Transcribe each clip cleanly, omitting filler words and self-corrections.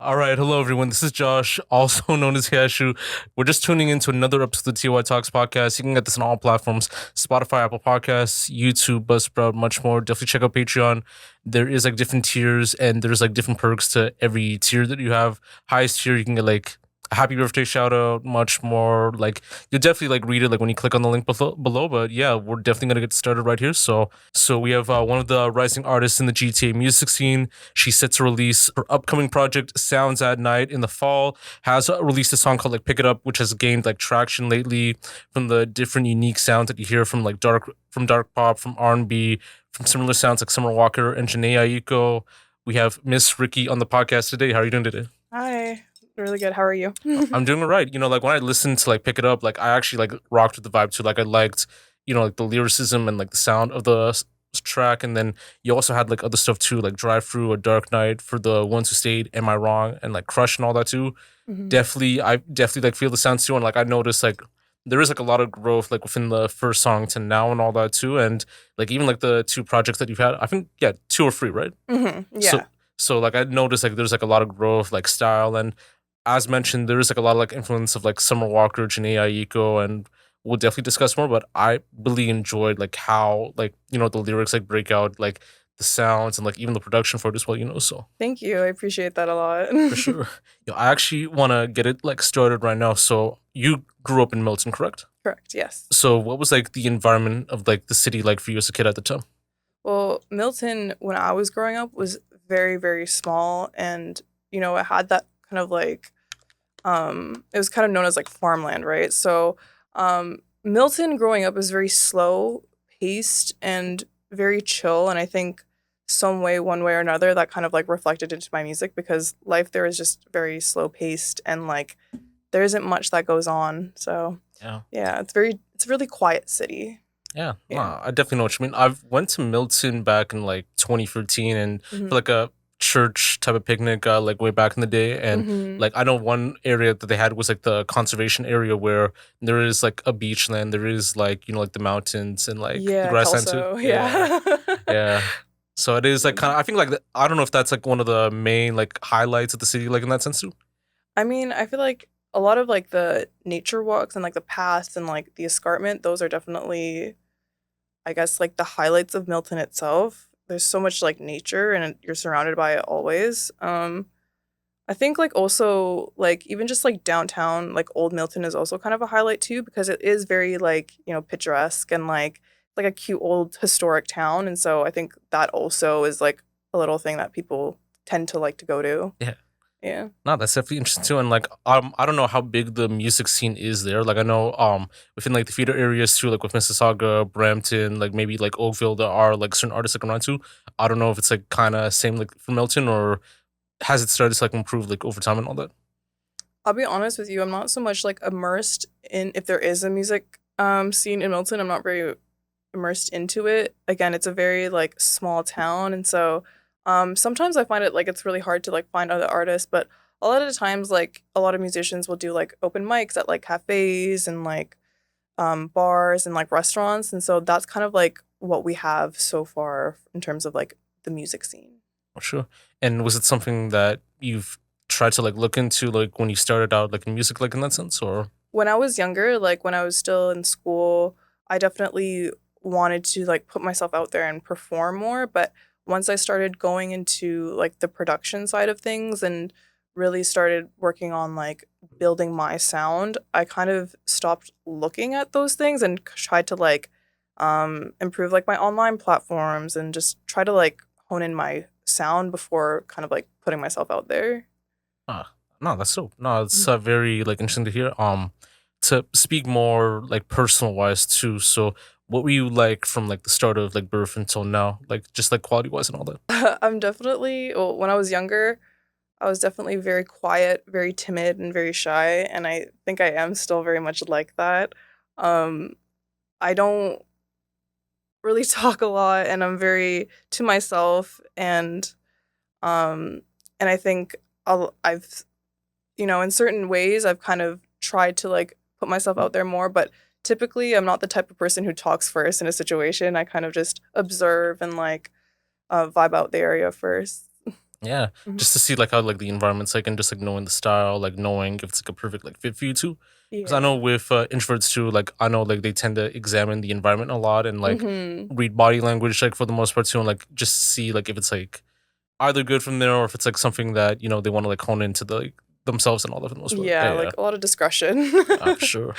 All right, hello everyone. This is Josh, also known as Yashu. We're just tuning into another episode of the TLOY Talks podcast. You can get this on all platforms: Spotify, Apple Podcasts, YouTube, Buzzsprout, much more. Definitely check out Patreon. There is like different tiers, and there's like different perks to every tier that you have. Highest tier, you can get like a happy birthday shout out, much more. Like you'll definitely like read it like when you click on the link below. But yeah, we're definitely gonna get started right here. So we have one of the rising artists in the GTA music scene. She's set to release her upcoming project, Sounds at Night, in the fall. Has released a song called like Pick It Up, which has gained like traction lately from the different unique sounds that you hear from like dark pop, from R&B, from similar sounds like Summer Walker and Janae Aiko. We have Miss Ricky on the podcast today. How are you doing today? Hi, really good. How are you? I'm doing all right. Like when I listened to like Pick It Up, like I actually like rocked with the vibe too. Like I liked, like the lyricism and like the sound of the track. And then you also had like other stuff too, like Drive Through, A Dark Night, For the Ones Who Stayed, Am I Wrong, and like Crush and all that too. Mhm. I definitely like feel the sounds too. And like I noticed like there is like a lot of growth like within the first song to now and all that too. And like even like the two projects that you've had, I think, yeah, two or three, right? So Yeah. so like I noticed like there's like a lot of growth, like style, and as mentioned, there is like a lot of like influence of like Summer Walker, Janae Aiko, and we'll definitely discuss more. But I really enjoyed like how like the lyrics like break out, like the sounds and like even the production for it as well. So Thank you. I appreciate that a lot. for sure, I actually want to get it like started right now. So you grew up in Milton, correct? Correct. Yes. So what was like the environment of like the city like for you as a kid at the time? Well, Milton, when I was growing up, was very, very small, and it had that kind of like, it was kind of known as like farmland, right? So, Milton growing up was very slow paced and very chill, and I think some way, one way or another, that kind of like reflected into my music because life there is just very slow paced and like there isn't much that goes on. So Yeah. yeah, it's a really quiet city. Yeah, Yeah. I definitely know what you mean. I've went to Milton back in like 2013 and for Mhm. like a church type of picnic, like way back in the day. And Mhm. like I know one area that they had was like the conservation area where there is like a beach land, there is like like the mountains and like the Yeah, grassland too. Kelso. Yeah, Yeah. yeah. So it is like kind of. I think like I don't know if that's like one of the main like highlights of the city, like in that sense too. I mean, I feel like a lot of like the nature walks and like the paths and like the escarpment, those are definitely, I guess, like the highlights of Milton itself. There's so much like nature and you're surrounded by it always. I think like also like even just like downtown, like Old Milton is also kind of a highlight too because it is very like, picturesque and like a cute old historic town. And so I think that also is like a little thing that people tend to like to go to. Yeah. Yeah. No, that's definitely interesting too. And like I don't know how big the music scene is there. Like I know within like the theater areas too, like with Mississauga, Brampton, like maybe like Oakville, there are like certain artists that come around too. I don't know if it's like kinda same like for Milton or has it started to like improve like over time and all that? I'll be honest with you, I'm not so much like immersed in if there is a music scene in Milton, I'm not very immersed into it. Again, it's a very like small town and so sometimes I find it like it's really hard to like find other artists, but a lot of the times like a lot of musicians will do like open mics at like cafes and like bars and like restaurants and so that's kind of like what we have so far in terms of like the music scene. For sure. And was it something that you've tried to like look into like when you started out like in music like in that sense or When I was younger, like when I was still in school, I definitely wanted to like put myself out there and perform more. But once I started going into like the production side of things and really started working on like building my sound, I kind of stopped looking at those things and tried to like improve like my online platforms and just try to like hone in my sound before kind of like putting myself out there. no, that's so no, it's very like interesting to hear. To speak more like personal wise too. So what were you like from like the start of like birth until now? Like just like quality wise and all that? I'm definitely, well, when I was younger, I was definitely very quiet, very timid, and very shy, and I think I am still very much like that. Um, I don't really talk a lot, and I'm very to myself, um, and I think I've, in certain ways, I've kind of tried to like put myself out there more, but typically, I'm not the type of person who talks first in a situation. I kind of just observe and like vibe out the area first. Yeah, Mhm. just to see like how like the environment's like and just like knowing the style, like knowing if it's like a perfect like fit for you too. Because I know Yeah. with introverts too, like I know like they tend to examine the environment a lot and like Mhm. read body language like for the most part too, and like just see like if it's like either good from there or if it's like something that they want to like hone into the themselves and all that for the most part. Yeah, Yeah, yeah, like a lot of discretion. for sure.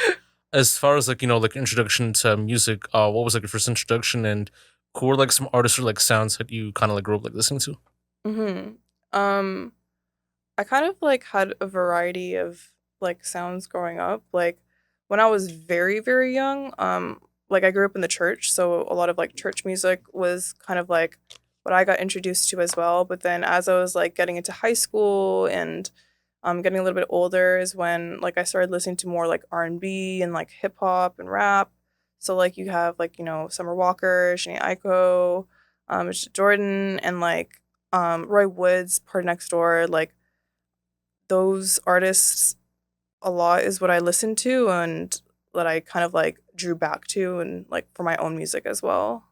As far as like like introduction to music, what was like your first introduction and who were like some artists or like sounds that you kind of like grew up like listening to? Mhm. Um, I kind of like had a variety of like sounds growing up. Like when I was very, very young, like I grew up in the church, so a lot of like church music was kind of like what I got introduced to as well. But then as I was like getting into high school and getting a little bit older is when like I started listening to more like R&B and like hip hop and rap. So like you have like, Summer Walker, Shanae Aiko, Jordan, and like Roy Woods, Party Next Door, like those artists a lot is what I listened to and that I kind of like drew back to and like for my own music as well.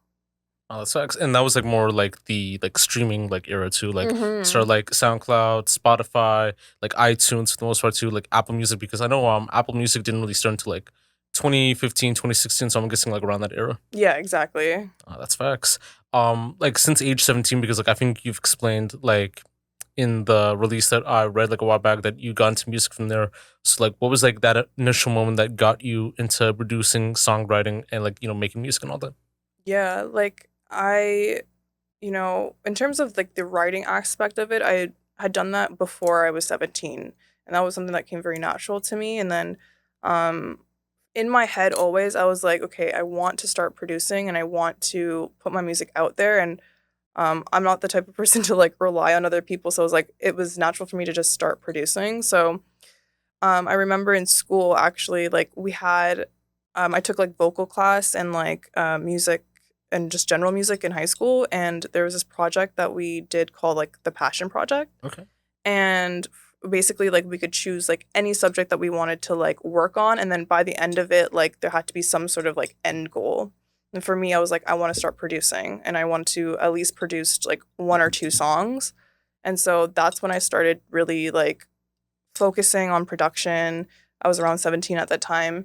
Oh, that sucks. And that was like more like the like streaming like era too. Like Mhm. start like SoundCloud, Spotify, like iTunes for the most part too, like Apple Music because I know Apple Music didn't really start until like 2015, 2016. So I'm guessing like around that era. Yeah, exactly. Oh, that's facts. Like since age 17, because like I think you've explained like in the release that I read like a while back that you got into music from there. So like what was like that initial moment that got you into producing, songwriting and like, making music and all that? Yeah, like in terms of like the writing aspect of it, I had done that before I was 17. And that was something that came very natural to me. And then um in my head always I was like, okay, I want to start producing and I want to put my music out there and I'm not the type of person to like rely on other people. So it was natural for me to just start producing. So I remember in school actually, like we had, I took like vocal class and like music and just general music in high school. And there was this project that we did called like the Passion Project. Okay. And basically, like we could choose like any subject that we wanted to like work on. And then by the end of it, like there had to be some sort of like end goal. And for me, I was like, I want to start producing and I want to at least produce like one or two songs. And so that's when I started really like focusing on production. I was around 17 at that time.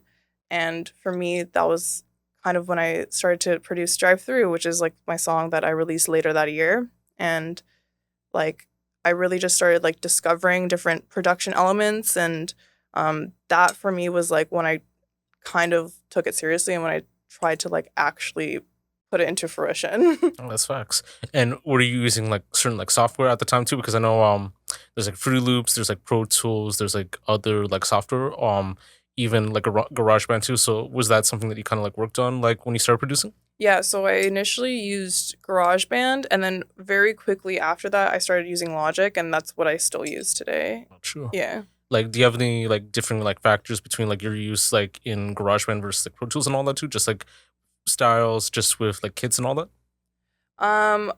And for me, that was kind of when I started to produce Drive Through, which is like my song that I released later that year. And like I really just started like discovering different production elements. And that for me was like when I kind of took it seriously and when I tried to like actually put it into fruition. Oh, that's facts. And were you using like certain like software at the time too? Because I know there's like Fruity Loops, there's like Pro Tools, there's like other like software, even like a GarageBand too. So was that something that you kind of like worked on like when you started producing? Yeah, so I initially used GarageBand, and then very quickly after that, I started using Logic, and that's what I still use today. Not sure. Yeah. Like, do you have any like different like factors between like your use like in GarageBand versus like Pro Tools and all that too? Just like styles, just with like kits and all that. Um,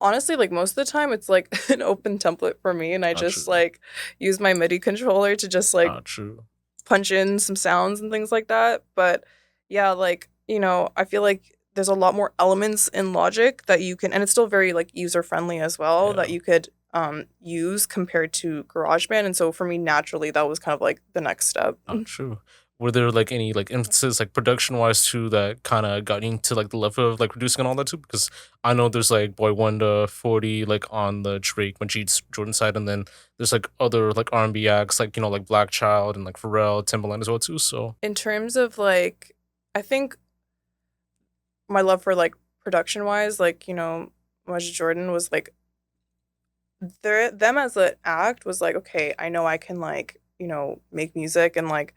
Honestly, like most of the time, it's like an open template for me, and I Not just true. like use my MIDI controller to just like Not true. punch in some sounds and things like that. But yeah, like, I feel like there's a lot more elements in Logic that you can, and it's still very like user friendly as well, that Yeah. you could use compared to GarageBand. And so for me, naturally, that was kind of like the next step. Not true. Were there like any like instances like production wise too that kind of got into like the level of like producing and all that too? Because I know there's like Boy Wonder, 40 like on the Drake Majid Jordan side, and then there's like other like R&B acts like like Black Child and like Pharrell, Timbaland as well too. So In terms of like, I think my love for like production wise, like, Majid Jordan was like, them as an act was like, okay, I know I can like, make music and like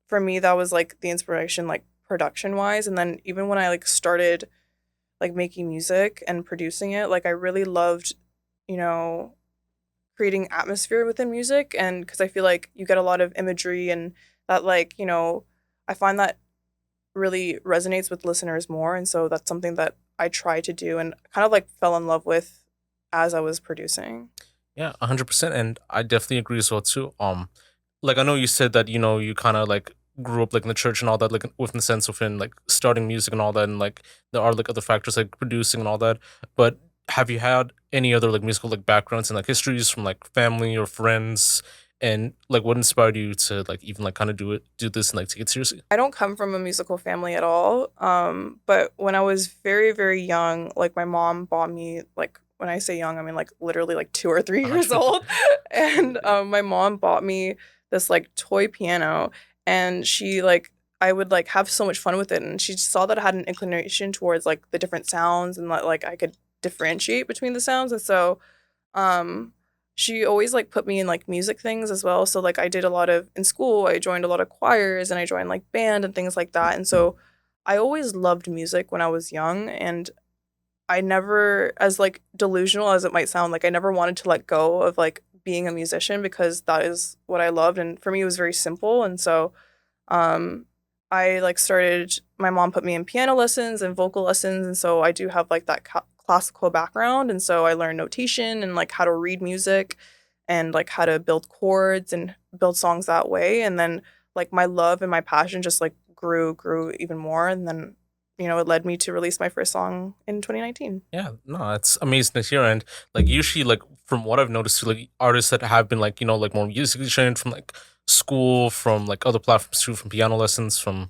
for me that was like the inspiration like production wise. And then even when I like started like making music and producing it, like I really loved, you know creating atmosphere within music. And because I feel like you get a lot of imagery and that like, I find that really resonates with listeners more. And so that's something that I try to do and kind of like fell in love with as I was producing. yeah, 100%, and I definitely agree as well too. Like I know you said that you kind of like grew up like in the church and all that, like within the sense within like starting music and all that, and like there are like other factors like producing and all that. But have you had any other like musical like backgrounds and like histories from like family or friends? And like what inspired you to like even like kind of do this and like take it seriously? I don't come from a musical family at all. But when I was very, very young, like my mom bought me like when I say young, I mean like literally like 2 or 3 years old. And my mom bought me this like toy piano, and she like I would like have so much fun with it, and she saw that I had an inclination towards like the different sounds, and that like I could differentiate between the sounds. And so um, she always like put me in like music things as well. So like I did a lot of in school, I joined a lot of choirs, and I joined like band and things like that. And so I always loved music when I was young, and I never, as like delusional as it might sound, like I never wanted to let go of like being a musician because that is what I loved. And for me, it was very simple. And so um, I like started, my mom put me in piano lessons and vocal lessons. And so I do have like that classical background. And so I learned notation and like how to read music and like how to build chords and build songs that way. And then like my love and my passion just like grew even more. And then, it led me to release my first song in 2019. Yeah, no, it's amazing to hear. And like usually, like from what I've noticed, too, like artists that have been like like more musically trained from like school, from like other platforms too, from piano lessons, from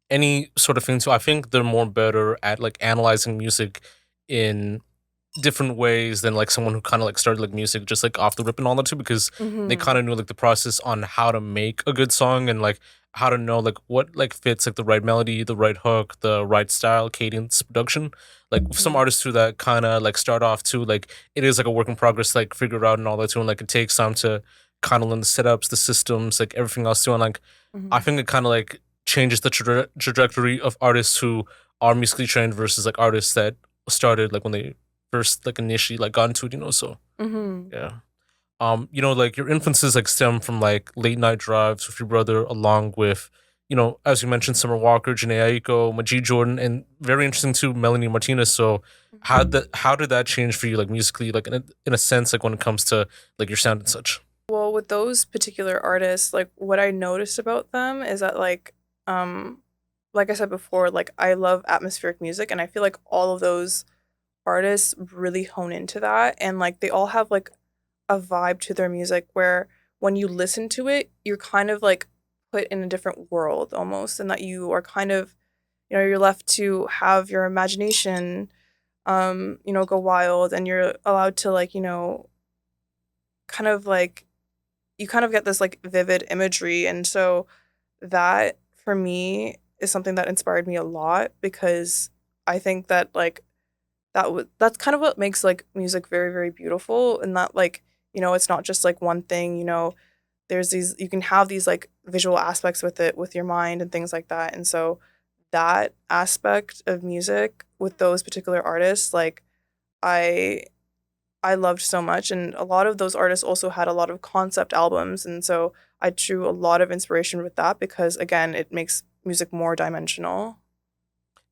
any sort of thing too. I think they're more better at like analyzing music in different ways than like someone who kind of like started like music just like off the rip and all that too, because they Mm-hmm. kind of knew like the process on how to make a good song and like how to know like what like fits like the right melody, the right hook, the right style, cadence, production. Like with some Mm-hmm. artists too that kind of like start off too, like it is like a work in progress, like figure out and all that too, and like it takes time to kind of learn the setups, the systems, like everything else too, and like I Mm-hmm. think it kind of like changes the trajectory of artists who are musically trained versus like artists that started like when they first like initially like got into it. So Mm-hmm. yeah. Like your influences like stem from like late night drives with your brother, along with, as you mentioned, Summer Walker, Janae Aiko, Majid Jordan, and very interesting too, Melanie Martinez. So how did that change for you like musically, like in a sense, like when it comes to like your sound and such? Well, with those particular artists, like what I noticed about them is that um like I said before, like I love atmospheric music, and I feel like all of those artists really hone into that, and like they all have like a vibe to their music where when you listen to it, you're kind of like put in a different world almost, and that you are kind of, you're left to have your imagination go wild, and you're allowed to like, kind of like you kind of get this like vivid imagery. And so that for me is something that inspired me a lot, because I think that like that's kind of what makes like music very, very beautiful, and that like, it's not just like one thing. There's these, you can have these like visual aspects with it, with your mind and things like that. And so that aspect of music with those particular artists, like I I loved so much. And a lot of those artists also had a lot of concept albums. And so I drew a lot of inspiration with that, because, again, it makes music more dimensional.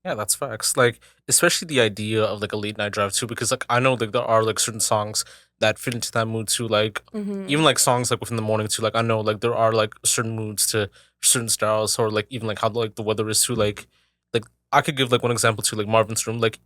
Yeah, that's facts. Like, especially the idea of like a late night drive too, because like I know like there are like certain songs that fit into that mood too. Like Mm-hmm. even like songs like within the morning too. Like I know like there are like certain moods to certain styles, or like even like how like the weather is too. Like I could give like one example too, like Marvin's Room. Like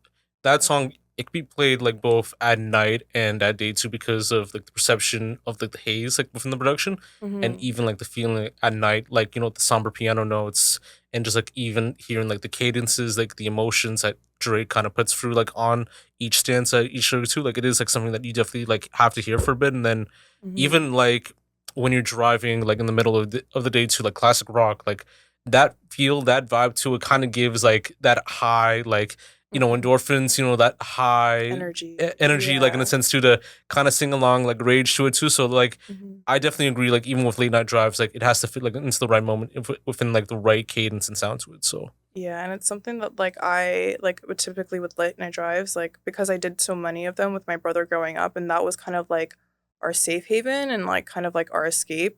that song, it could be played like both at night and at day too, because of like the perception of like the haze like within the production, and Mm-hmm. even like the feeling at night, like the somber piano notes, and just like even hearing like the cadences, like the emotions that Drake kind of puts through like on each stanza, each lyric too. Like it is like something that you definitely like have to hear for a bit, and then Mm-hmm. even like when you're driving like in the middle of the day to like classic rock, like that feel, that vibe to it kind of gives like that high, like Mm-hmm. endorphins, that high Energy. energy, like in a Yeah. sense too, to kind of sing along like rage to it too. So like Mm-hmm. I definitely agree. Like even with late night drives, like it has to fit like into the right moment within like the right cadence and sound to it. So Yeah, and it's something that like I like would typically with late night drives, like because I did so many of them with my brother growing up, and that was kind of like our safe haven and like kind of like our escape.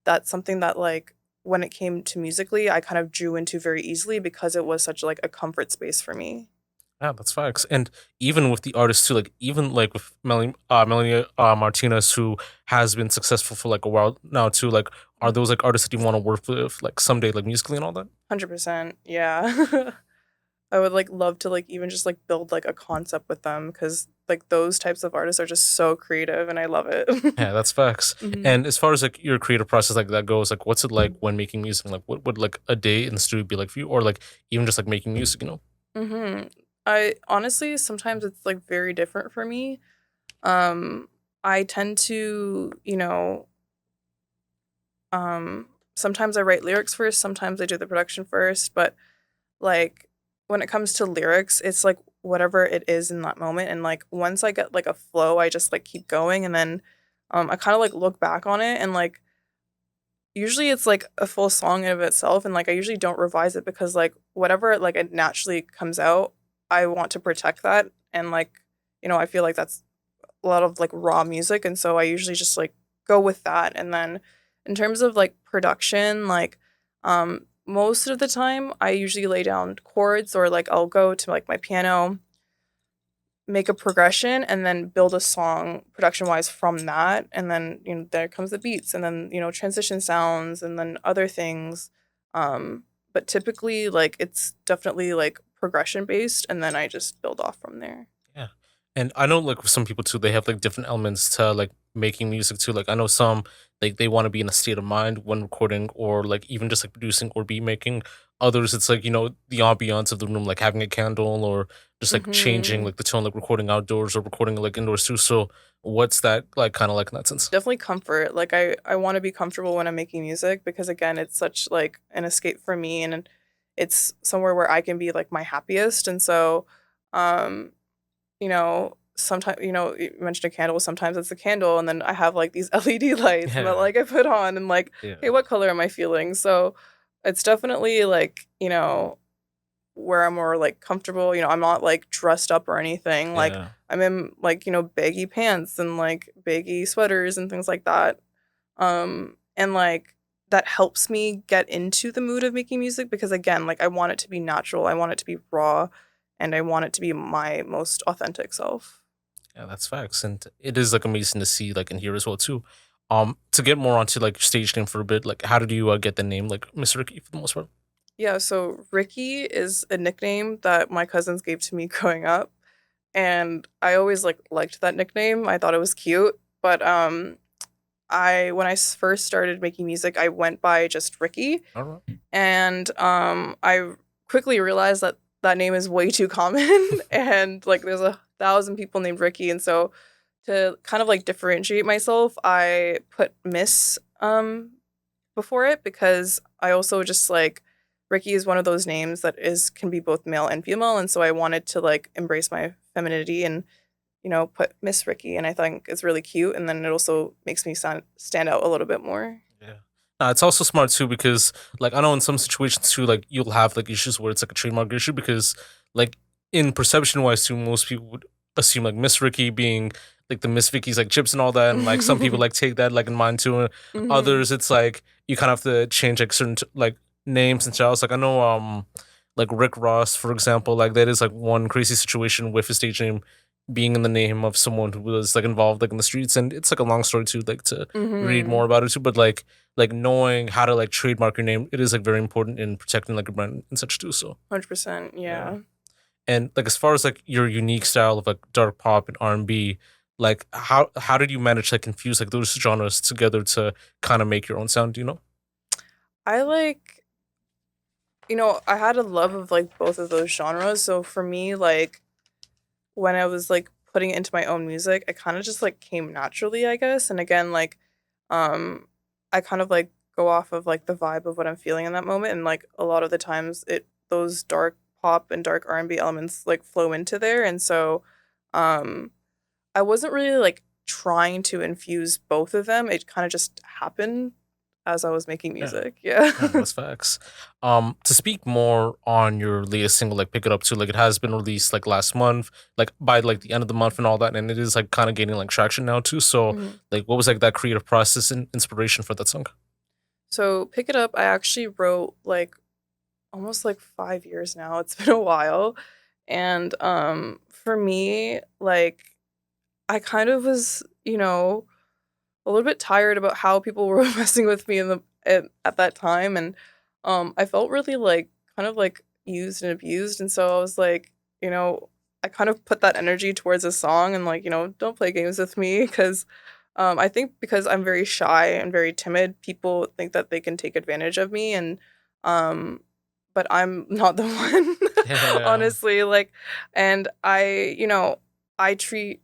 That's something that like when it came to musically, I kind of drew into very easily, because it was such like a comfort space for me. yeah, that's facts. And even with the artists too, like even like with Melanie Martinez, who has been successful for like a while now too. Like, are those like artists that you want to work with like someday, like musically and all that? 100%. Yeah. I would like love to like even just like build like a concept with them because like those types of artists are just so creative and I love it. Yeah, that's facts. Mhm. And as far as like your creative process like that goes, like what's it like when making music? Like what would like a day in the studio be like for you, or like even just like making music? You know? Mhm. I honestly sometimes it's like very different for me. Um I tend to, sometimes I write lyrics first, sometimes I do the production first, but like when it comes to lyrics, it's like whatever it is in that moment and like once I get like a flow, I just like keep going and then I kind of like look back on it and like usually it's like a full song in of itself and like I usually don't revise it because like whatever like it naturally comes out, I want to protect that and like I feel like that's a lot of like raw music and so I usually just like go with that and then in terms of like production like most of the time I usually lay down chords or like I'll go to like my piano, make a progression and then build a song production wise from that and then there comes the beats and then transition sounds and then other things but typically like it's definitely like progression based and then I just build off from there. Yeah. And I know like with some people too, they have like different elements to like making music too. Like I know some like they want to be in a state of mind when recording or like even just like producing or beat making. Others it's like, the ambiance of the room, like having a candle or just like changing Hmm. like the tone, like recording outdoors or recording like indoors too. So what's that like kind of like in that sense? Definitely comfort. Like I want to be comfortable when I'm making music because again, it's such like an escape for me and it's somewhere where I can be like my happiest. And so, um, sometimes you mentioned a candle. Sometimes it's a candle, and then I have like these LED lights, and that Yeah. like I put on, and like, hey, Yeah. what color am I feeling? So, it's definitely like where I'm more like comfortable. I'm not like dressed up or anything. Like Yeah. I'm in like, baggy pants and like baggy sweaters and things like that. And like that helps me get into the mood of making music because again, like I want it to be natural. I want it to be raw and I want it to be my most authentic self. Yeah, that's facts. And it is like amazing to see like and hear as well too. To get more onto like your stage name for a bit, like how did you get the name like Mr. Ricky for the most part? Yeah, so Ricky is a nickname that my cousins gave to me growing up. And I always like liked that nickname. I thought it was cute. But I when I first started making music, I went by just Ricky, All right. and I quickly realized that that name is way too common, and like there's 1,000 people named Ricky, and so to kind of like differentiate myself, I put Miss before it because I also just like Ricky is one of those names that is can be both male and female, and so I wanted to like embrace my femininity and put Miss Ricky, and I think it's really cute, and then it also makes me stand out a little bit more. Yeah. It's also smart too because like I know in some situations too, like you'll have like issues where it's like a trademark issue because like in perception wise too, most people would assume like Miss Ricky being like the Miss Vicky's like chips and all that, and like some people like take that like in mind too. And Hmm. others, it's like you kind of have to change like certain like names and styles. Like I know like Rick Ross, for example, like that is like one crazy situation with his stage name being in the name of someone who was like involved like in the streets, and it's like a long story too, like to read Hmm. more about it too. But like knowing how to like trademark your name, it is like very important in protecting like your brand and such too. So 100%. yeah. Yeah. And like as far as like your unique style of like dark pop and R&B, like how did you manage to like infuse like those genres together to kind of make your own sound? Do you know? I like, I had a love of like both of those genres. So for me, like when I was like putting it into my own music, it kind of just like came naturally, I guess. And again, like, um, I kind of like go off of like the vibe of what I'm feeling in that moment. And like a lot of the times those dark pop and dark R&B elements like flow into there. And so, um, I wasn't really like trying to infuse both of them. It kind of just happened as I was making Yeah. music. Yeah. Yeah, that's facts. To speak more on your latest single, like Pick It Up too, like it has been released like last month, like by like the end of the month and all that, and it is like kind of gaining like traction now too. So Mhm. like what was like that creative process and inspiration for that song? So Pick It Up, I actually wrote like almost like 5 years now. It's been a while. And for me, like I kind of was, a little bit tired about how people were messing with me at that time. And I felt really like kind of like used and abused. And so I was like, I kind of put that energy towards a song and like, don't play games with me because I think because I'm very shy and very timid, people think that they can take advantage of me and um but I'm not the one Yeah. honestly like and I treat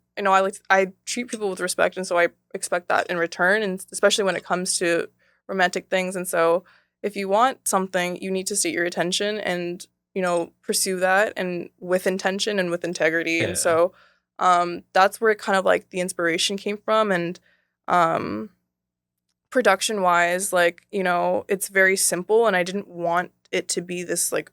I treat people with respect and so I expect that in return and especially when it comes to romantic things and so if you want something you need to state your intention and pursue that and with intention and with integrity and Yeah. so that's where kind of like the inspiration came from and um production wise like it's very simple and I didn't want it to be this like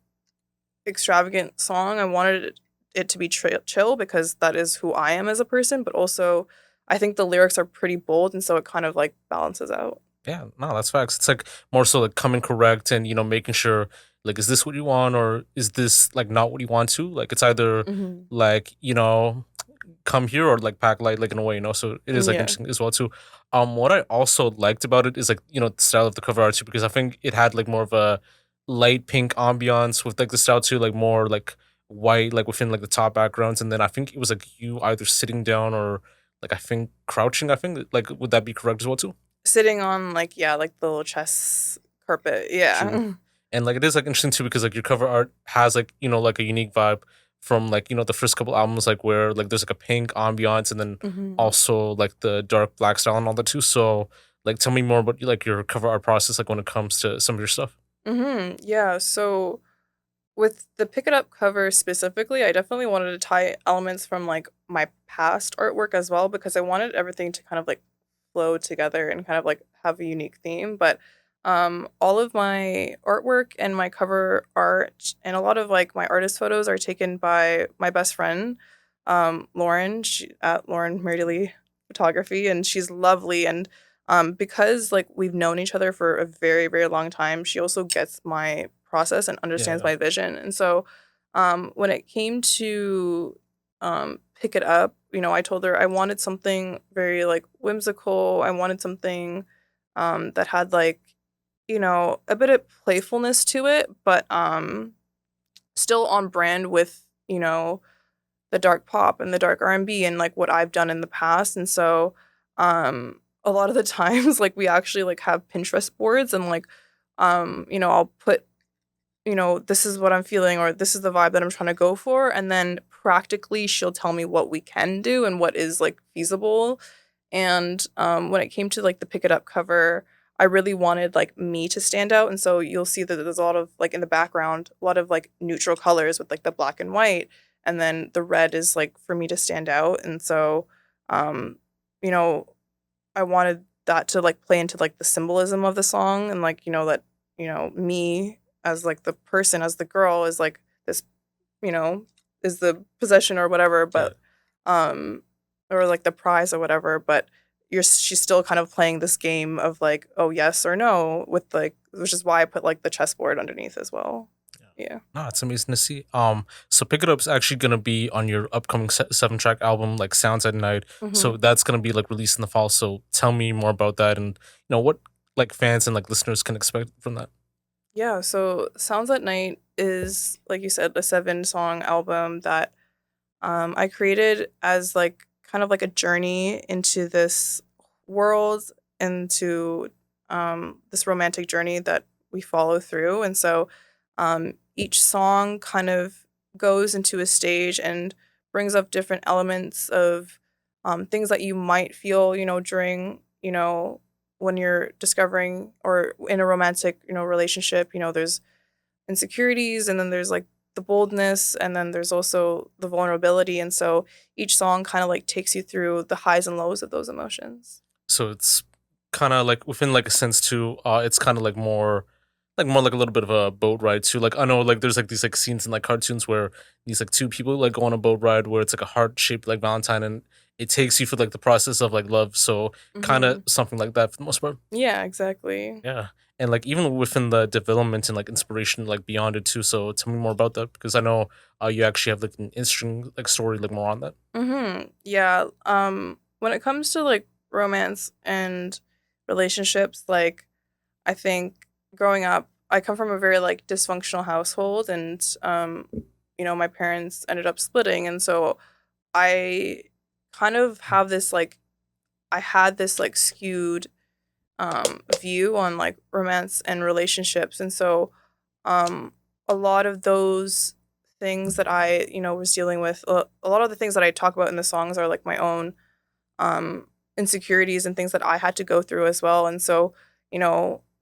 extravagant song. I wanted it to be chill because that is who I am as a person, but also I think the lyrics are pretty bold and so it kind of like balances out. Yeah, no, that's facts. It's like more so like coming correct and making sure like is this what you want or is this like not what you want to? Like it's either Hmm. like, come here or like pack light like in a way. So it is like Yeah. interesting as well too. What I also liked about it is like, the style of the cover art too, because I think it had like more of a light pink ambiance with like the style too, like more like white, like within like the top backgrounds. And then I think it was like you either sitting down or like I think crouching, I think. Like would that be correct as well too? Sitting on like yeah, like the little chess carpet. True. Yeah. And like it is like interesting too because like your cover art has like, like a unique vibe from like, the first couple albums, like where like there's like a pink ambiance and then Hmm. also like the dark black style and all that too. So like tell me more about like your cover art process like when it comes to some of your stuff. Yeah. So with the Pick It Up cover specifically, I definitely wanted to tie elements from like my past artwork as well because I wanted everything to kind of like flow together and kind of like have a unique theme. But all of my artwork and my cover art and a lot of like my artist photos are taken by my best friend, Lauren, at Lauren Merdley Photography, and she's lovely. And because like we've known each other for a very, very long time, she also gets my process and understands Yeah. my vision. And so when it came to pick it up, I told her I wanted something very like whimsical. I wanted something that had like, a bit of playfulness to it, but still on brand with, the dark pop and the dark R&B and like what I've done in the past. And so a lot of the times like we actually like have Pinterest boards and like I'll put this is what I'm feeling or this is the vibe that I'm trying to go for and then practically she'll tell me what we can do and what is like feasible. And when it came to like the Pick It Up cover, I really wanted like me to stand out and so you'll see that there's a lot of like in the background a lot of like neutral colors with like the black and white and then the red is like for me to stand out and so um you know I wanted that to like play into like the symbolism of the song and like that me as like the person as the girl is like this you know is the possession or whatever Yeah. but or like the prize or whatever but she's still kind of playing this game of like oh yes or no with like which is why I put like the chessboard underneath as well. Yeah. Yeah. No, it's amazing to see. So Pick It Up's actually gonna be on your upcoming 7 track album, like Sounds at Night. Hmm. So that's gonna be like released in the fall. So tell me more about that and what like fans and like listeners can expect from that. Yeah, so Sounds at Night is, like you said, a 7-song album that I created as like kind of like a journey into this world, into this romantic journey that we follow through. And so each song kind of goes into a stage and brings up different elements of things that you might feel, during, when you're discovering or in a romantic, relationship, there's insecurities and then there's like the boldness and then there's also the vulnerability and so each song kind of like takes you through the highs and lows of those emotions. So it's kind of like within like a sense too. It's kind of like more like a little bit of a boat ride too. Like I know like there's like these like scenes in like cartoons where these like two people like go on a boat ride where it's like a heart shaped like Valentine and it takes you for like the process of like love. So kind of Hmm. something like that for the most part. Yeah, exactly. Yeah. And like even within the development and like inspiration like beyond it too. So tell me more about that because I know you actually have like an interesting like story like more on that. Yeah, when it comes to like romance and relationships, like I think growing up I come from a very like dysfunctional household, and my parents ended up splitting, and so I kind of have this like I had this like skewed view on like romance and relationships, and so um a lot of those things that I was dealing with, a lot of the things that I talk about in the songs are like my own um insecurities and things that I had to go through as well. And so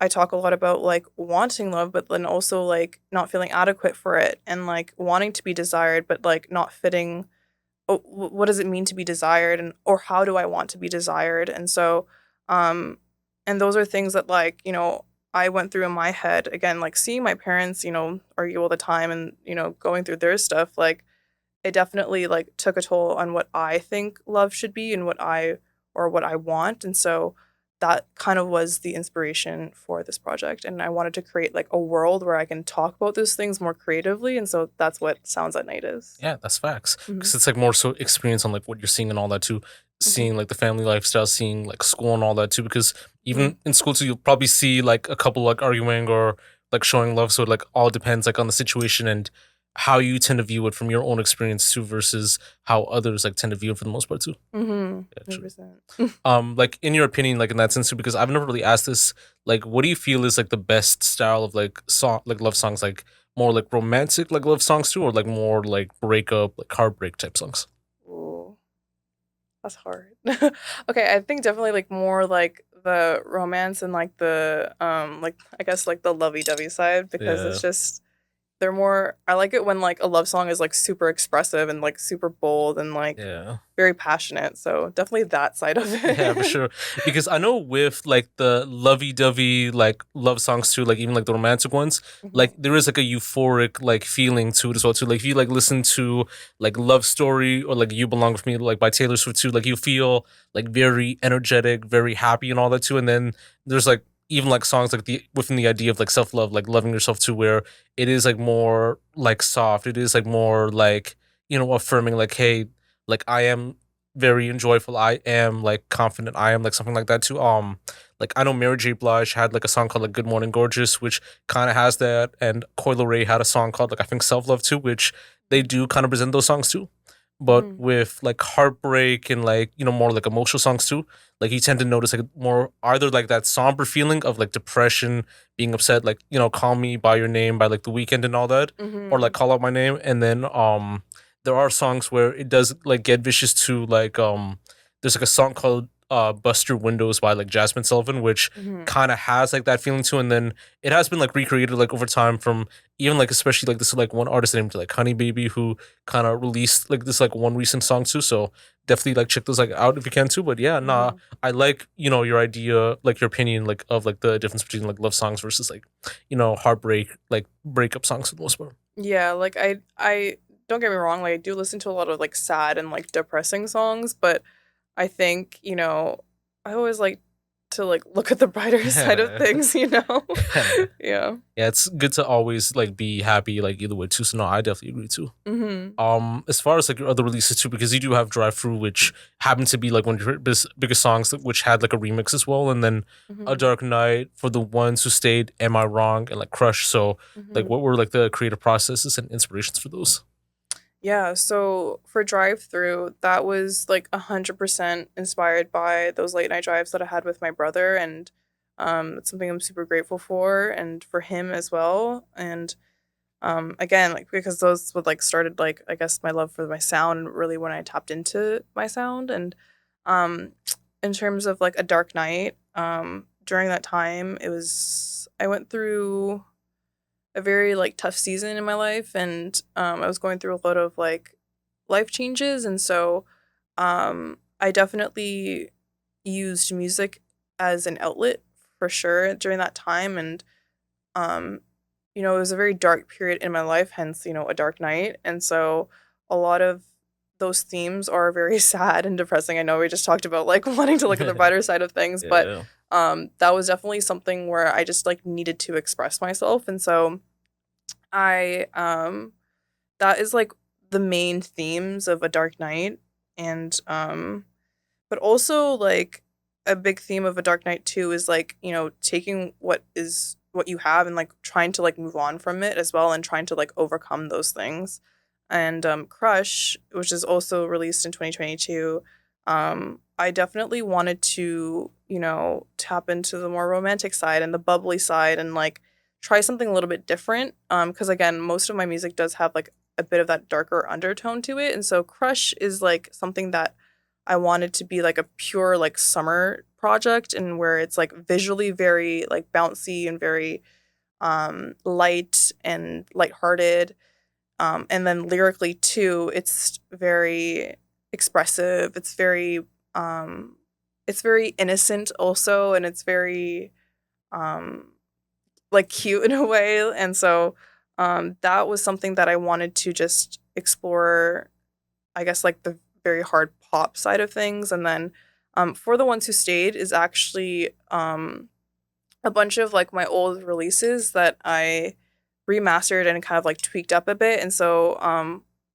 I talk a lot about like wanting love, but then also like not feeling adequate for it, and like wanting to be desired but like not fitting. What does it mean to be desired, and or how do I want to be desired? And so um and those are things that like I went through in my head, again, like seeing my parents argue all the time, and going through their stuff, like it definitely like took a toll on what I think love should be and what I want. And so that kind of was the inspiration for this project, and I wanted to create like a world where I can talk about those things more creatively, and so that's what Sounds at Night is. Yeah, that's facts. Mhm. Because it's like more so experience on like what you're seeing and all that too. Mhm. Seeing like the family lifestyle, seeing like school and all that too. Because Mhm. even in school too, you'll probably see like a couple like arguing or like showing love. So it like all depends like on the situation and how you tend to view it from your own experience too versus how others like tend to view it for the most part too. Mhm. Yeah, true. 100%. Like in your opinion, like in that sense too, because I've never really asked this, like what do you feel is like the best style of like song like love songs, like more like romantic like love songs too, or like more like breakup, like heartbreak type songs? Ooh, that's hard. Okay, I think definitely like more like the romance and like the like I guess like the lovey-dovey side, because Yeah. it's just they're more, I like it when like a love song is like super expressive and like super bold and like Yeah. very passionate. So definitely that side of Yeah, for it. sure. Because I know with like the lovey-dovey like love songs too, like even like the romantic ones, like Mhm. there is like a euphoric like feeling to it as well too. Like if you like listen to like Love Story or like You Belong With Me like by Taylor Swift too, like you feel like very energetic, very happy and all that too. And then there's like even like songs like the within the idea of like self-love, like loving yourself too, where it is like more like soft. It is like more like, affirming like, hey, like I am very joyful. I am like confident. I am like something like that too. Like I know Mary J. Blige had like a song called like Good Morning Gorgeous, which kind of has that, and Coil Ray had a song called like I think Self Love too, which they do kind of present those songs too. But Mhm. with like heartbreak and like more like emotional songs too, like you tend to notice like more either like that somber feeling of like depression, being upset, like Call Me by Your Name by like The Weeknd and all that, or like Mhm. Call Out My Name, and then there are songs where it does like get vicious to like there's like a song called Bust Your Windows by like Jasmine Sullivan, which Mhm. kind of has like that feeling too, and then it has been like recreated like over time from even like especially like this like one artist named like Honey Baby, who kind of released like this like one recent song too. So definitely like check those like out if you can too. But yeah, nah, Mhm. I like your idea, like your opinion like of like the difference between like love songs versus like heartbreak like breakup songs for the most part. Yeah, like I don't get me wrong, like I do listen to a lot of like sad and like depressing songs, but I think, I always like to like look at the brighter side of Yeah. things. Yeah. Yeah. Yeah, it's good to always like be happy like either way too. So no, I definitely agree too. Mhm. As far as like your other releases too, because you do have Drive Through, which happened to be like one of your biggest songs, which had like a remix as well, and then A Mhm. Dark Night, For the Ones Who Stayed, Am I Wrong, and like Crush. So like, Mhm. what were like the creative processes and inspirations for those? Yeah, so for drive through, that was like 100% inspired by those late night drives that I had with my brother, and it's something I'm super grateful for, and for him as well. And again, like because those would like started like I guess my love for my sound really when I tapped into my sound. And um in terms of like A Dark Night, during that time it was I went through a very like tough season in my life, and I was going through a lot of like life changes, and so I definitely used music as an outlet for sure during that time. And um it was a very dark period in my life, hence A Dark Night. And so a lot of those themes are very sad and depressing. I know we just talked about like wanting to look at the brighter side of things, but Yeah. that was definitely something where I just like needed to express myself. And so I that is like the main themes of A Dark Night. And but also like a big theme of A Dark Night too is like, taking what is what you have and like trying to like move on from it as well and trying to like overcome those things. And Crush, which is also released in 2022, I definitely wanted to, you know, tap into the more romantic side and the bubbly side and like try something a little bit different. Because again, most of my music does have like a bit of that darker undertone to it. And so Crush is like something that I wanted to be like a pure like summer project and where it's like visually very like bouncy and very light and lighthearted. And then lyrically too, it's very expressive. It's very innocent also, and it's very um, like cute in a way. And so that was something that I wanted to just explore. I guess like the very hard pop side of things, and then for the ones who stayed is actually a bunch of like my old releases that I remastered and kind of like tweaked up a bit. And so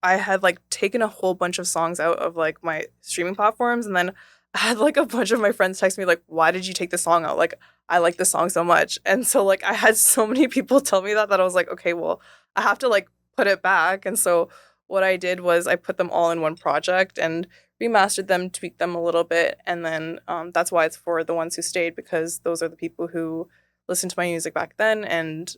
I had like taken a whole bunch of songs out of like my streaming platforms, and then I had like a bunch of my friends text me like, "Why did you take this song out? Like I like this song so much." And so like I had so many people tell me that I was like, "Okay, well, I have to like put it back." And so what I did was I put them all in one project and remastered them, tweaked them a little bit, and then that's why it's for the ones who stayed, because those are the people who listened to my music back then and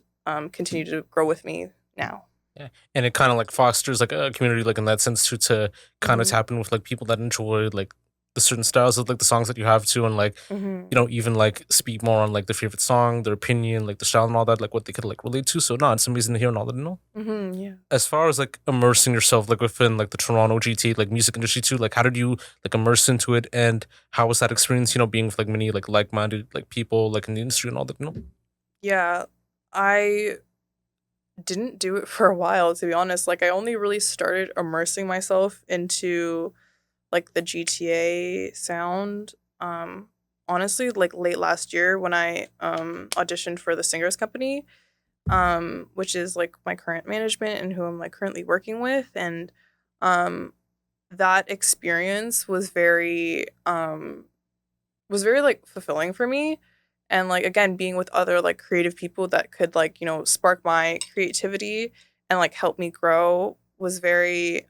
continue to grow with me now. Yeah, and it kind of like fosters like a community like in that sense too, to kind of Mhm. tap in with like people that enjoy like the certain styles of like the songs that you have too, and like Mhm. you know even like speak more on like their favorite song, their opinion, like the style and all that, like what they could like relate to. So no, it's amazing to hear and all that. You know, Mhm. Yeah. as far as like immersing yourself like within like the Toronto GTA like music industry too, like how did you like immerse into it, and how was that experience? You know, being with like many like minded like people like in the industry and all that. You know. Yeah. I didn't do it for a while, to be honest. Like I only really started immersing myself into like the GTA sound honestly like late last year when I auditioned for the Singers Company, which is like my current management and who I'm like currently working with. And um that experience was very like fulfilling for me. And like again, being with other like creative people that could like, you know, spark my creativity and like help me grow was very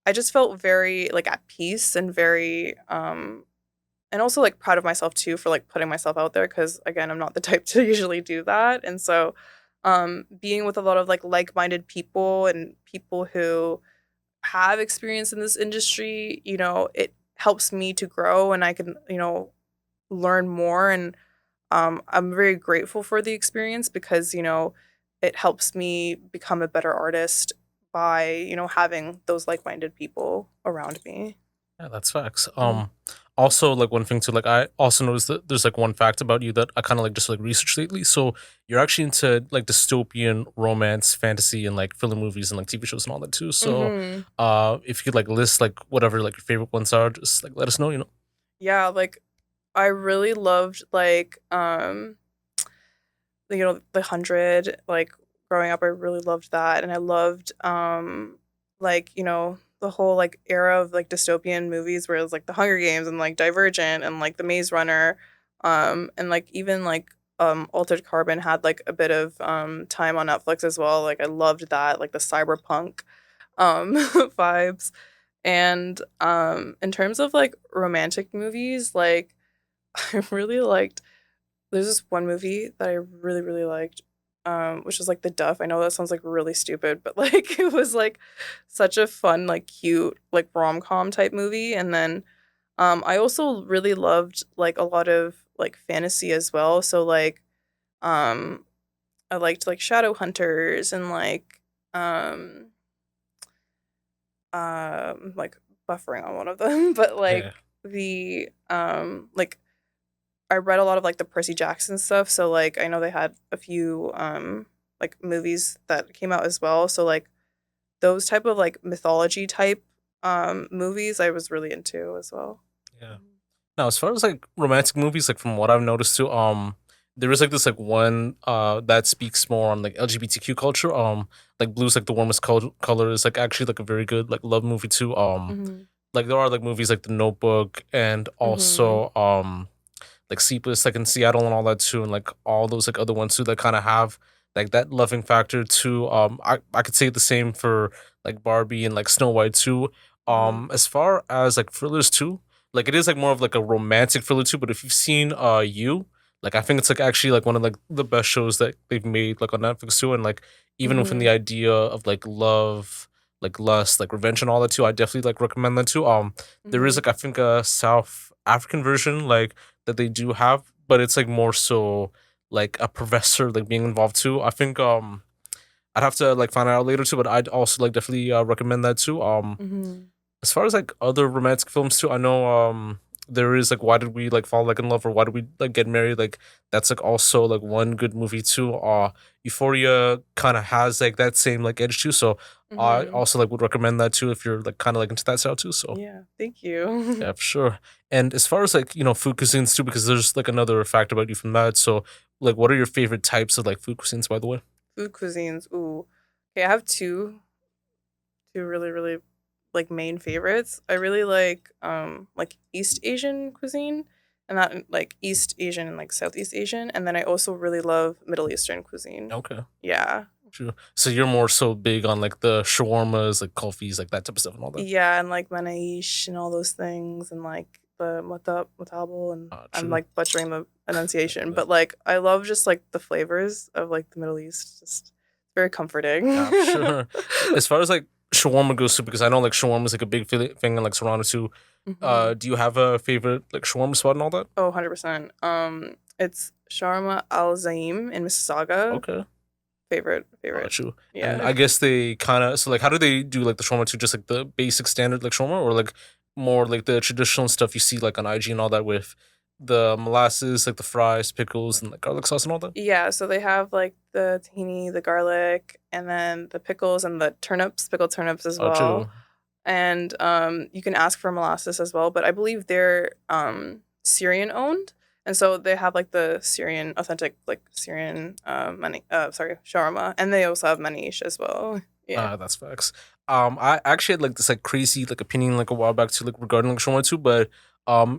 I just felt very like at peace and very and also like proud of myself too for like putting myself out there, because again, I'm not the type to usually do that. And so being with a lot of like-minded people and people who have experience in this industry, you know, it helps me to grow and I can, you know, learn more. And I'm very grateful for the experience because, you know, it helps me become a better artist by, you know, having those like-minded people around me. Yeah, that's facts. Mhm. Also like one thing too, like I also noticed that there's like one fact about you that I kind of like just like researched lately. So you're actually into like dystopian romance, fantasy, and like film movies and like TV shows and all that too. So Mhm. if you could like list like whatever like your favorite ones are, just like let us know. You know. Yeah, like I really loved like you know, The 100, like growing up I really loved that, and I loved like, you know, the whole like era of like dystopian movies where it was like The Hunger Games and like Divergent and like The Maze Runner, and like even like Altered Carbon had like a bit of time on Netflix as well. Like I loved that, like the cyberpunk vibes. And in terms of like romantic movies, like I really liked there's this one movie that I really, really liked, which was like The Duff. I know that sounds like really stupid, but like it was like such a fun, like cute, like rom-com type movie. And then I also really loved like a lot of like fantasy as well. So like um I liked like Shadow Hunters and like buffering on one of them, but Yeah. like the like I read a lot of like the Percy Jackson stuff, so like I know they had a few like movies that came out as well. So like those type of like mythology type movies I was really into as well. Yeah. Now, as far as like romantic movies, like from what I've noticed too, there is like this like one that speaks more on like LGBTQ culture. Like Blue's like the warmest color is like actually like a very good like love movie too. Mhm. Like there are like movies like The Notebook and Mhm. also like Sleepless, like in Seattle and all that too, and like all those like other ones too that kind of have like that loving factor too. I could say the same for like Barbie and like Snow White too. Mm-hmm. As far as like thrillers too, like it is like more of like a romantic thriller too. But if you've seen You, like I think it's like actually like one of like the best shows that they've made like on Netflix too, and like even within Mm-hmm. the idea of like love, like lust, like revenge and all that too, I definitely like recommend that too. There is Mm-hmm. like I think a South African version like that they do have, but it's like more so like a professor like being involved too. I think I'd have to like find out later too, but I'd also like definitely recommend that too. Mm-hmm. As far as like other romantic films too, I know there is like Why Did We Like Fall Like in Love or Why Did We Like Get Married? Like that's like also like one good movie too. Euphoria kind of has like that same like edge too. So I Mm-hmm. also like would recommend that too if you're like kind of like into that style too. So Yeah, thank you. yeah, for sure. And as far as like, food cuisines too, because there's like another fact about you from that. So like what are your favorite types of like food cuisines by the way? Food cuisines. Ooh. Okay, I have two really, really like main favorites. I really like East Asian cuisine and that like East Asian and like Southeast Asian. And then I also really love Middle Eastern cuisine. Okay. Yeah. True. So you're more so big on like the shawarmas, like kulfis, like that type of stuff and all that. Yeah, and like manaish and all those things and like the matable and I'm True. like butchering the enunciation, Yeah. but like I love just like the flavors of like the Middle East. Just very comforting. Sure. As far as like shawarma goes too, because I know like shawarma is like a big thing in like Toronto too. hmm Do you have a favorite like shawarma spot and all that? Oh, 100%. It's Sharma Al Zaim in Mississauga. Okay. Favorite. True. And Yeah. I guess they kind of so like how do they do like the shawarma too? Just like the basic standard like shawarma, or like more like the traditional stuff you see like on IG and all that with the molasses, like the fries, pickles, and like garlic sauce and all that. Yeah, so they have like the tahini, the garlic, and then the pickles and the turnips, pickled turnips as well. True. And you can ask for molasses as well, but I believe they're Syrian owned, and so they have like the Syrian authentic like Syrian shawarma, and they also have manish as well. Yeah. That's facts. I actually had like this like crazy like opinion like a while back too like regarding like shawarma too, but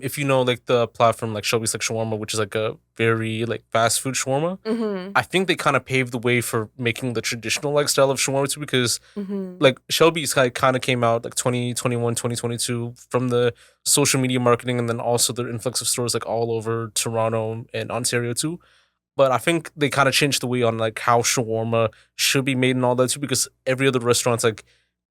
if you know like the platform like Shelby's like shawarma, which is like a very like fast food shawarma, Mhm. I think they kind of paved the way for making the traditional like style of shawarma too because Mhm. like Shelby's like kind of came out like 2021, 2022 from the social media marketing and then also the influx of stores like all over Toronto and Ontario too. But I think they kind of changed the way on like how shawarma should be made and all that too, because every other restaurant's like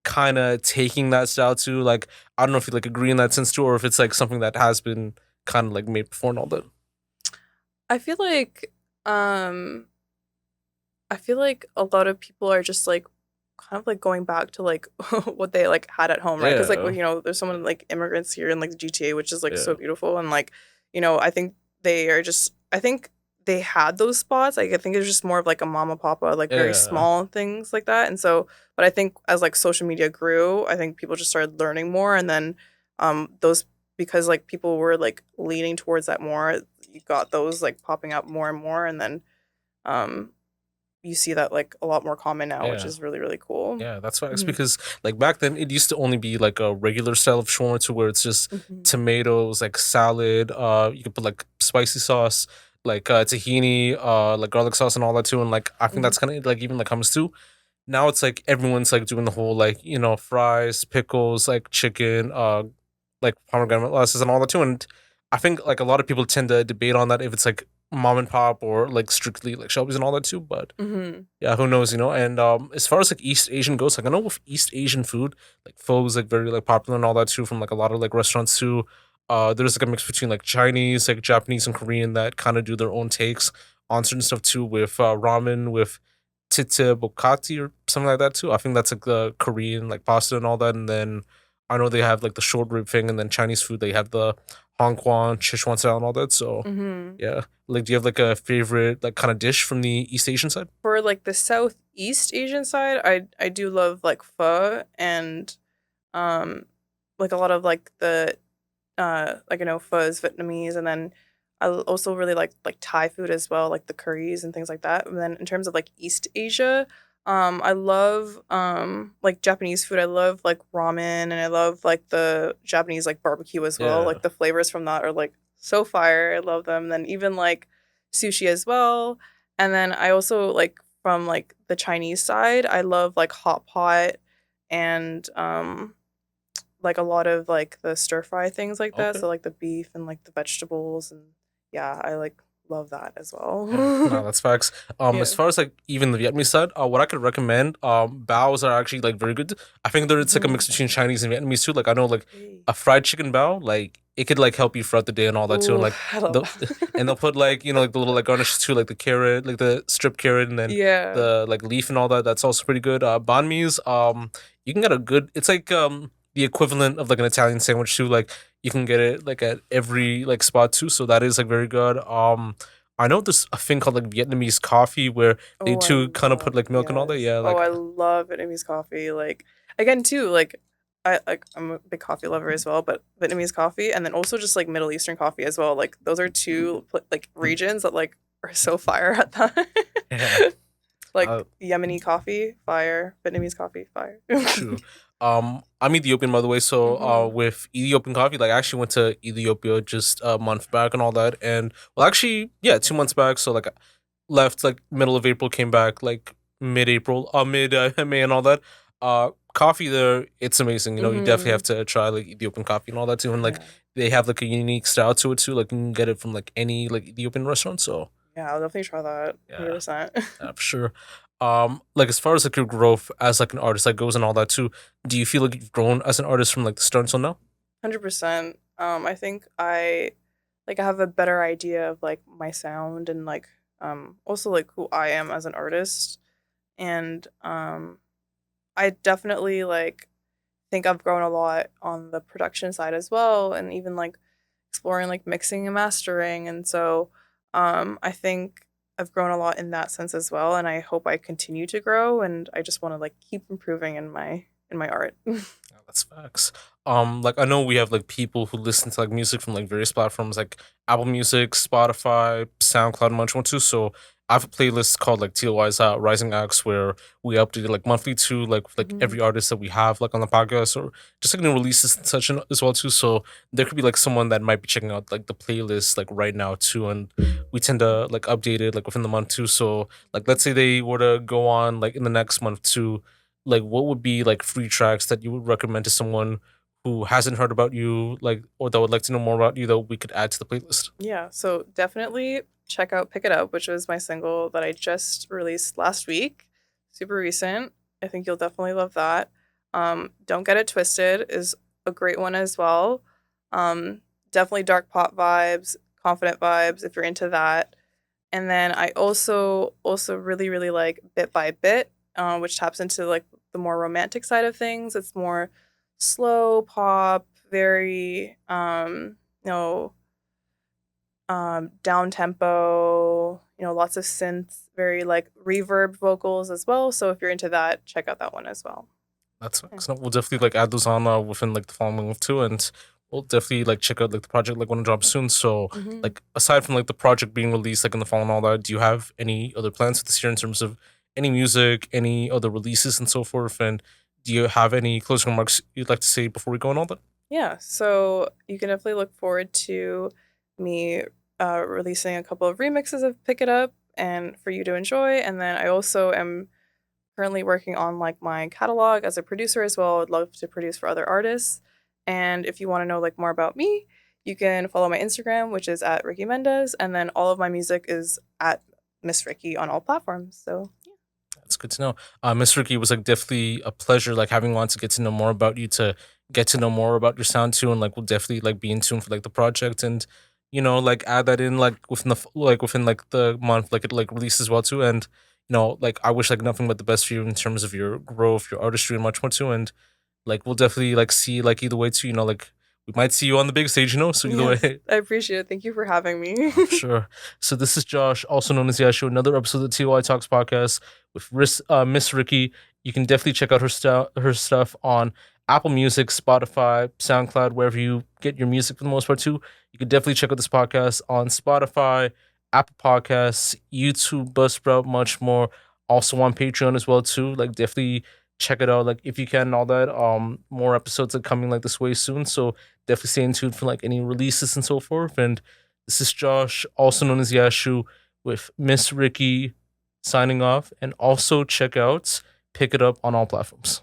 kind of taking that style too. Like I don't know if you like agree in that sense too, or if it's like something that has been kind of like made before and all that. I feel like um I feel like a lot of people are just like kind of like going back to like what they like had at home, right? Because like Yeah, there's so many like immigrants here in like the GTA, which is like yeah, so beautiful, and like I think they are just I think they had those spots. Like I think it's just more of like a mama papa, like very yeah, small things like that. And so, but I think as like social media grew, I think people just started learning more, and then those because like people were like leaning towards that more, you got those like popping up more and more, and then um you see that like a lot more common now, which yeah. is really, really cool. Yeah, that's facts. Mhm. Because like back then, it used to only be like a regular style of shawarma, to where it's just Mhm. tomatoes, like salad. You could put like spicy sauce, like tahini, like garlic sauce and all that too. And like I think Mhm. that's kind of like even like hummus too. Now it's like everyone's like doing the whole like fries, pickles, like chicken, like pomegranate molasses and all that too. And I think like a lot of people tend to debate on that if it's like mom and pop or like strictly like Shelby's and all that too. But Mhm. yeah, who knows, And as far as like East Asian goes, like I know with East Asian food, like pho is like very like popular and all that too, from like a lot of like restaurants too. There's like a mix between like Chinese, like Japanese and Korean that kind of do their own takes on certain stuff too, with ramen, with tite bokati or something like that too. I think that's like the Korean like pasta and all that. And then I know they have like the short rib thing, and then Chinese food they have the Hong Kong, Sichuan style and all that. So Mhm. yeah, like do you have like a favorite like kind of dish from the East Asian side? For like the Southeast Asian side, I do love like pho and um like a lot of like the like pho is Vietnamese, and then also really like Thai food as well, like the curries and things like that. And then in terms of like East Asia, I love like Japanese food. I love like ramen, and I love like the Japanese like barbecue as well. Yeah. Like the flavors from that are like so fire. I love them. Then even like sushi as well. And then I also like from like the Chinese side, I love like hot pot and like a lot of like the stir fry things like that. Okay. So like the beef and like the vegetables and yeah, I like love that as Yeah, no, well. that's facts. As Yeah. far as like even the Vietnamese side, what I could recommend, baos are actually like very good. I think that it's like a Mhm. mix between Chinese and Vietnamese too. Like I know like Okay. a fried chicken bao, like it could like help you throughout the day and all that too. And Ooh, like I love the and that. they'll put like like the little like garnishes too, like the carrot, like the strip carrot, and then Yeah. the like leaf and all that. That's also pretty good. Banh mi's, you can get a good. It's like the equivalent of like an Italian sandwich too. Like you can get it like at every like spot too. So that is like very good. I know there's a thing called like Vietnamese coffee where they Oh, I too kind of put love, like milk and all that. yes. Yeah, Oh, like I love Vietnamese coffee. Like again too, like I'm a big coffee lover as well, but Vietnamese coffee and then also just like Middle Eastern coffee as well. Like those are two like regions that like are so fire at that. yeah, Like uh, Yemeni coffee, fire. Vietnamese coffee, fire. true. I'm Ethiopian by the way, so Mhm. with Ethiopian coffee, like I actually went to Ethiopia just a month back and all that, and well, actually, yeah, 2 months back. So like left like middle of April, came back like mid-April, mid May and all that. Coffee there, it's amazing. You know, you definitely have Mhm. to try like Ethiopian coffee and all that too, and like Yeah. they have like a unique style to it too. Like you can get it from like any like Ethiopian restaurant. So Yeah, I'll definitely try that. yeah, 100%. yeah, for sure. Like as far as like your growth as like an artist like goes and all that too, do you feel like you've grown as an artist from like the start until now? 100%. I think I have a better idea of like my sound and like also like who I am as an artist. And I definitely like think I've grown a lot on the production side as well and even like exploring like mixing and mastering. And so I think I've grown a lot in that sense as well and I hope I continue to grow and I just want to like keep improving in my art. Yeah, that's facts. Like I know we have like people who listen to like music from like various platforms like Apple Music, Spotify, SoundCloud, and much more too. So I have a playlist called like TLOY's Rising Acts where we update it like monthly to like Mhm. every artist that we have like on the podcast or just like new releases and such as well too. So there could be like someone that might be checking out like the playlist like right now too, and we tend to like update it like within the month too. So like let's say they were to go on like in the next month too, like what would be like free tracks that you would recommend to someone who hasn't heard about you, like, or that would like to know more about you that we could add to the playlist? Yeah, so definitely check out Pick It Up, which was my single that I just released last week. Super recent. I think you'll definitely love that. Don't Get It Twisted is a great one as well. Definitely dark pop vibes, confident vibes if you're into that. And then I also really really like Bit by Bit, which taps into like the more romantic side of things. It's more slow pop, very you know down tempo, lots of synths, very like reverb vocals as well. So if you're into that, check out that one as well. That's Yeah. so we'll definitely like add those on within like the following week too, and we'll definitely like check out like the project like when it drops soon. So Hmm. like aside from like the project being released like in the fall and all that, do you have any other plans for this year in terms of any music, any other releases and so forth? And do you have any closing remarks you'd like to say before we go on all that? Yeah. So you can definitely look forward to me releasing a couple of remixes of Pick It Up and for you to enjoy. And then I also am currently working on like my catalog as a producer as well. I'd love to produce for other artists. And if you want to know like more about me, you can follow my Instagram, which is at Ricky Mendez, and then all of my music is at Miss Ricky on all platforms. So That's good to know. Miss Ricky, was like definitely a pleasure like having on to get to know more about you, to get to know more about your sound too, and like we'll definitely like be in tune for like the project and like add that in like within like within like the month like it like release as well too, and like I wish like nothing but the best for you in terms of your growth, your artistry, and much more too, and like we'll definitely like see like either way too, like we might see you on the big stage, so either yes, way. I appreciate it. Thank you for having me. For sure. So this is Josh, also known as Yashu, another episode of the TLOY Talks podcast with Miss Ricky. You can definitely check out her stuff on Apple Music, Spotify, SoundCloud, wherever you get your music for the most part too. You can definitely check out this podcast on Spotify, Apple Podcasts, YouTube, Buzzsprout, much more. Also on Patreon as well too. Like definitely check it out, like if you can and all that. More episodes are coming like this way soon, so definitely stay tuned for like any releases and so forth. And this is Josh, also known as Yashu, with Miss Ricky signing off. And also check out Pick It Up on all platforms.